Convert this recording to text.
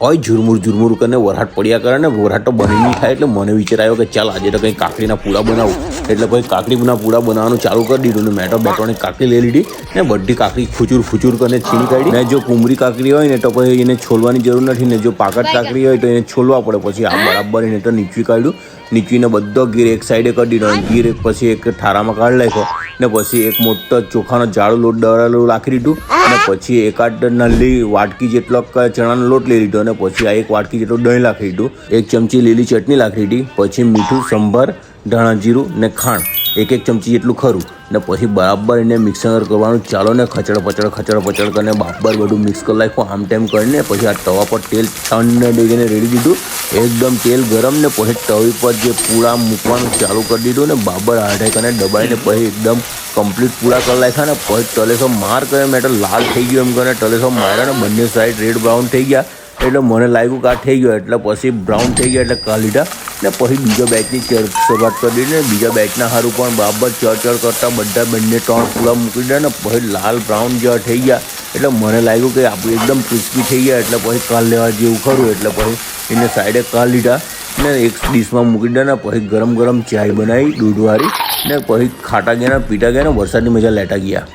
ઓય ઝુરમુર કરીને વરાટ પડ્યા કરે ને વરાટ તો બની નહીં થાય એટલે મને વિચાર આવ્યો કે ચાલ આજે તો કંઈ કાકડીના પૂડા બનાવું. એટલે પછી કાકડીના પૂડા બનાવવાનું ચાલુ કરી દીધું ને મેં તો 2-3 કાકડી લઈ લીધી ને બધી કાકડી ફૂચુર કરીને છીણી કાઢી. ને જો કુમરી કાકડી હોય ને તો પછી એને છોલવાની જરૂર નથી ને જો પાકટ કાકડી હોય તો એને છોલવા પડે. પછી આ બરાબર એને તો નીચવી કાઢ્યું. નીચવીને બધો ગીર એક સાઈડે કરી દીધો. ગીર પછી એક ઠારામાં કાઢી નાખ્યો ને પછી એક મોટો ચોખાનો જાડો લોટ દળેલો રાખી દીધું અને પછી એકાદ નાલી વાટકી જેટલો ચણાનો લોટ લઈ લીધો અને પછી આ એક વાટકી જેટલું દહીં નાખી દીધું. 1 ચમચી લીલી ચટણી નાખી દીધી. પછી મીઠું, સંભાર, ધાણા જીરું ને ખાંડ 1 ચમચી જેટલું ખરું ને પછી બરાબર એને મિક્સર કરવાનું ચાલો ને ખચડ પચડ કરીને બરાબર બધું મિક્સ કરી નાખ્યું. આમ તેમ કરીને પછી આ તવા પર તેલ છાણીને ડેગીને રેડી દીધું. એકદમ તેલ ગરમ ને પછી તવી પર જે પૂડા મૂકવાનું ચાલુ કરી દીધું ને બરાબર આઢે કરીને દબાઈને પછી એકદમ કમ્પ્લીટ પૂરા કરી નાખ્યા ને પછી તલેસો માર કરે. મેં તો લાલ થઈ ગયો એમ કરીને તલેસો માર્યા ને બંને સાઈડ રેડ બ્રાઉન થઈ ગયા. એટલે મને લાગ્યું કે આ થઈ ગયો એટલે પછી બ્રાઉન થઈ ગયા એટલે કાઢી લીધા ને પછી બીજા બેચની શરૂઆત કરી દીધી ને બીજા બેચના સારું પણ બરાબર ચડ કરતાં બંને 3 પૂરા મૂકી દીધા ને પછી લાલ બ્રાઉન જેવા થઈ ગયા. એટલે મને લાગ્યું કે આપણે એકદમ ક્રિસ્પી થઈ ગયા એટલે પછી કાઢ લેવા જેવું ખરું એટલે પછી એને સાઈડે કાઢી લીધા ને એક ડીશમાં મૂકી દીધા ને પછી ગરમ ચાય બનાવી દૂધવાળી ને પછી ખાટા ગયા ને પીટા ગયા ને વરસાદની મજા લેતા ગયા.